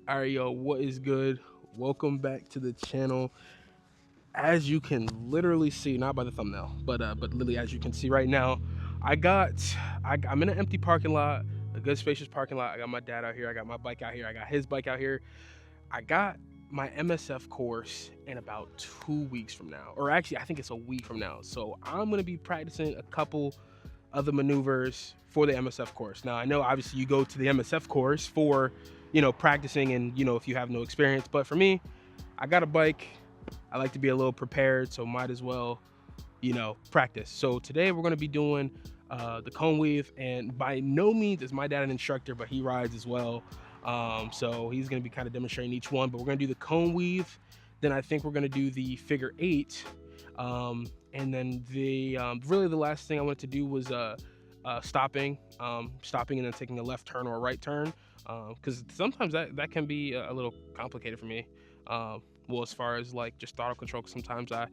All right, yo, what is good? Welcome back to the channel. As you can literally see, not by the thumbnail, but literally as you can see right now, I'm in an empty parking lot, a good spacious parking lot. I got my dad out here, I got my bike out here, I got his bike out here. I got my MSF course in about 2 weeks from now, or actually I think it's a week from now. So I'm gonna be practicing a couple other maneuvers for the MSF course. Now I know obviously you go to the MSF course for, practicing and, if you have no experience, but for me, I got a bike. I like to be a little prepared, so might as well, practice. So today we're going to be doing the cone weave, and by no means is my dad an instructor, but he rides as well. So he's going to be kind of demonstrating each one, but we're going to do the cone weave. Then I think we're going to do the figure eight. And then really the last thing I wanted to do was stopping and then taking a left turn or a right turn, because sometimes that can be a little complicated for me. Well, as far as like just throttle control, because sometimes I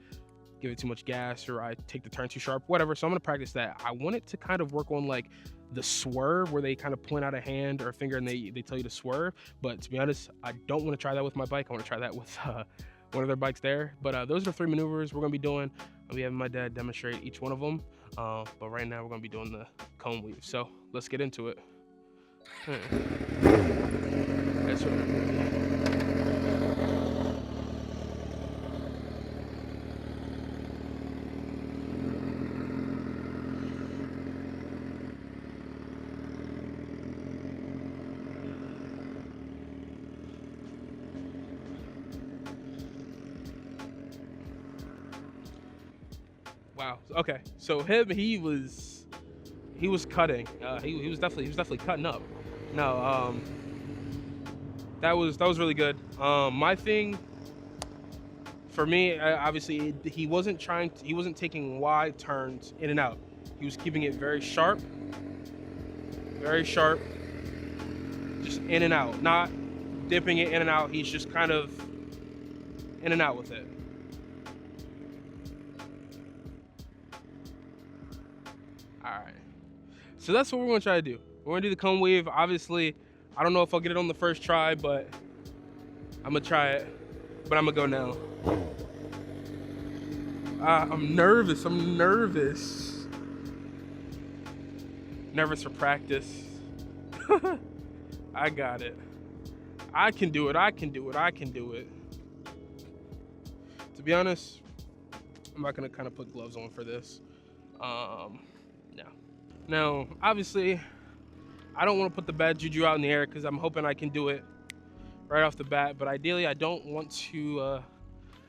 give it too much gas or I take the turn too sharp, whatever. So I'm gonna practice that. I want it to kind of work on like the swerve where they kind of point out a hand or a finger and they tell you to swerve. But to be honest, I don't want to try that with my bike. I want to try that with one of their bikes there. But those are the 3 maneuvers we're gonna be doing. I'll be having my dad demonstrate each one of them. But right now we're gonna be doing the cone weave. So let's get into it. That's what we're gonna do. Wow. Okay. So he was cutting. He was definitely cutting up. No. That was really good. My thing for me, obviously, he wasn't taking wide turns in and out. He was keeping it very sharp, just in and out, not dipping it in and out. He's just kind of in and out with it. All right, so that's what we're gonna try to do. We're gonna do the cone weave. Obviously, I don't know if I'll get it on the first try, but I'm gonna try it. But I'm gonna go now. I'm nervous. Nervous for practice. I got it. I can do it. To be honest, I'm not gonna kind of put gloves on for this. No. Now, obviously, I don't want to put the bad juju out in the air because I'm hoping I can do it right off the bat. But ideally, I don't want to.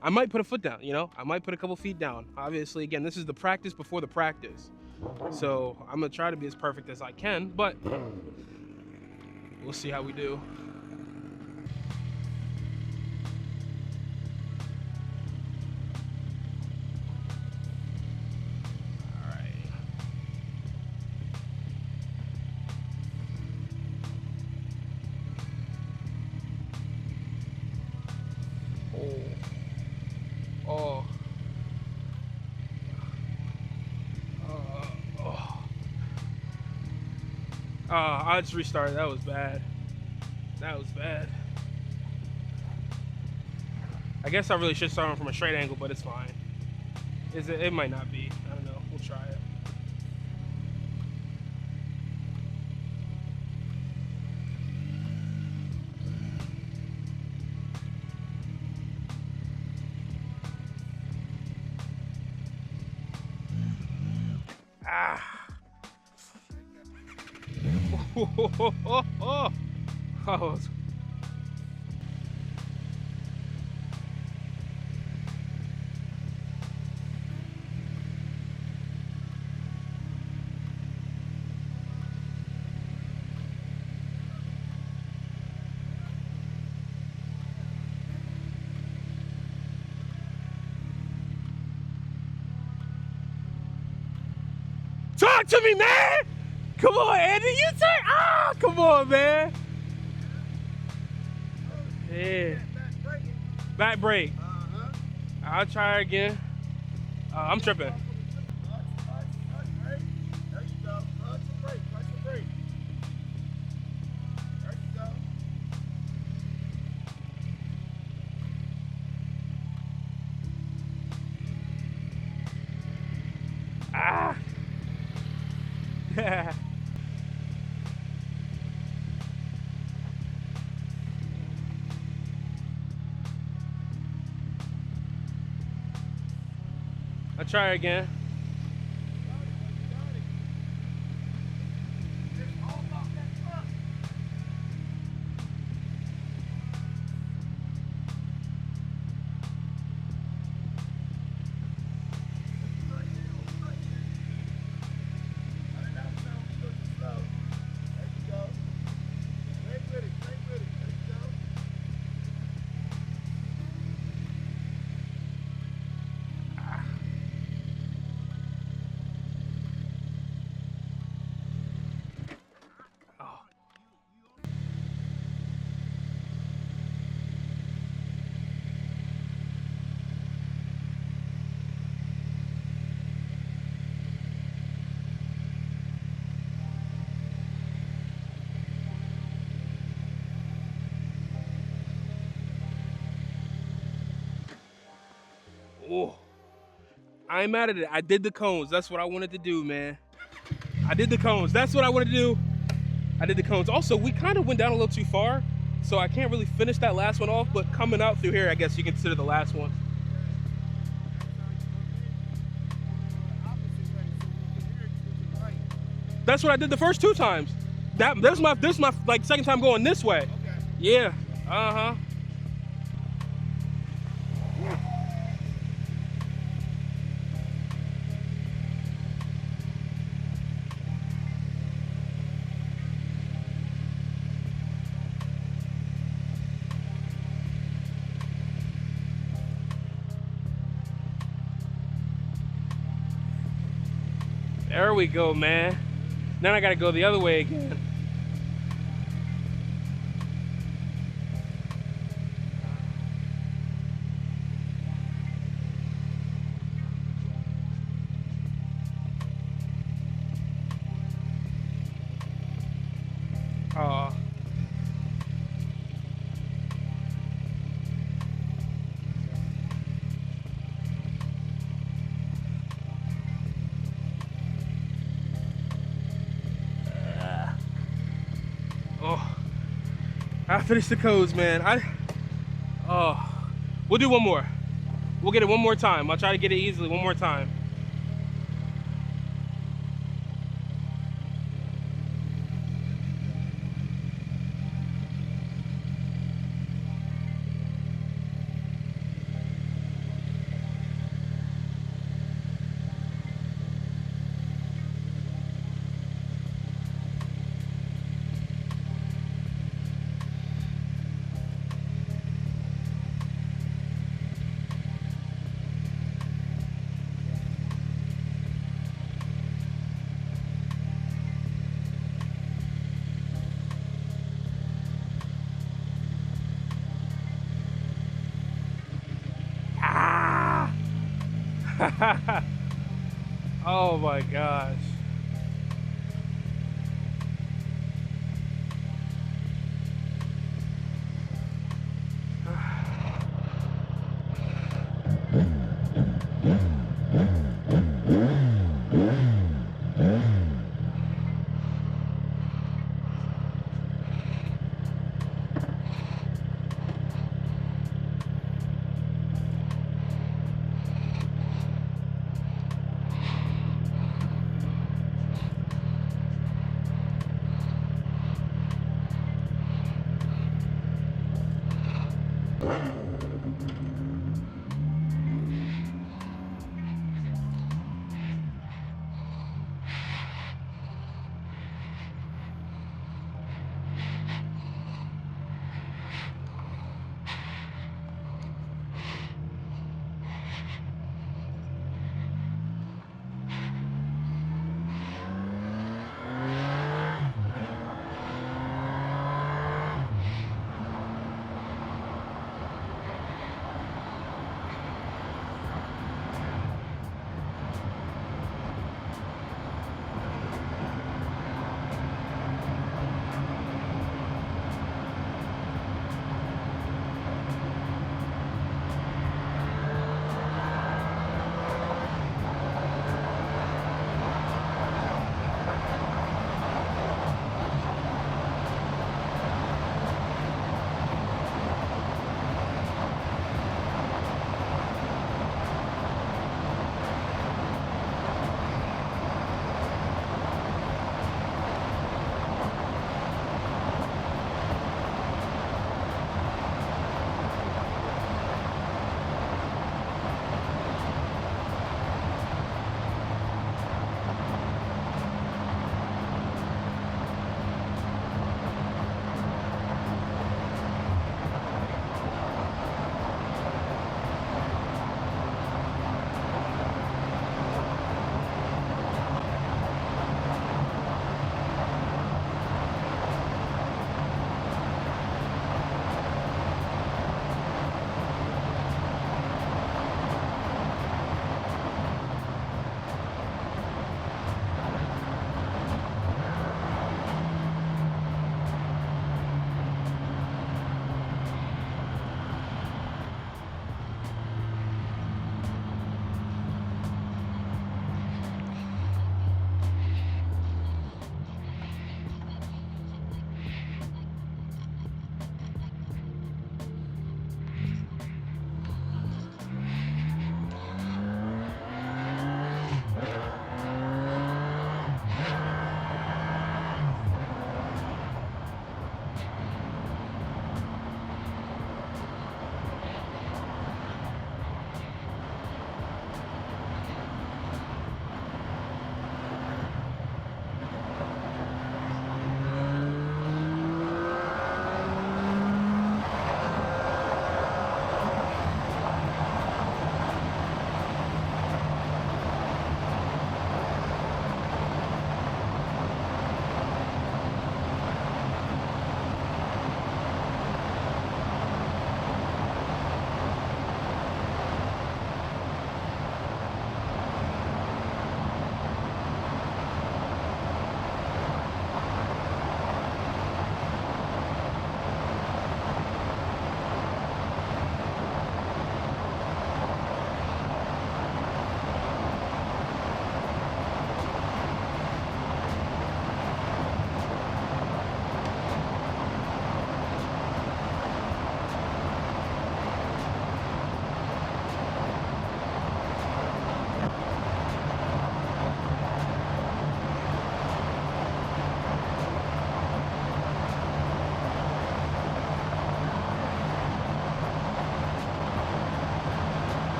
I might put a foot down. I might put a couple feet down. Obviously, again, this is the practice before the practice. So I'm gonna try to be as perfect as I can, but we'll see how we do. I just restarted. That was bad. I guess I really should start from a straight angle, but it's fine. It might not be. I don't know. We'll try it. Oh. Talk to me, man! Come on, Andy, you turn. Come on, man. Yeah. Back brake. I'll try again. I'm tripping. There you go. Clutch and brake. There you go. try again. Oh, I ain't mad at it. I did the cones. That's what I wanted to do, man. I did the cones. That's what I wanted to do. I did the cones. Also, we kind of went down a little too far, so I can't really finish that last one off, but coming out through here, I guess you consider the last one. That's what I did the first 2 times. This is my like second time going this way. Okay. Yeah. Uh-huh. There we go, man. Then I gotta go the other way again. I finished the codes, man. We'll do one more. We'll get it one more time. I'll try to get it easily one more time. Oh my gosh.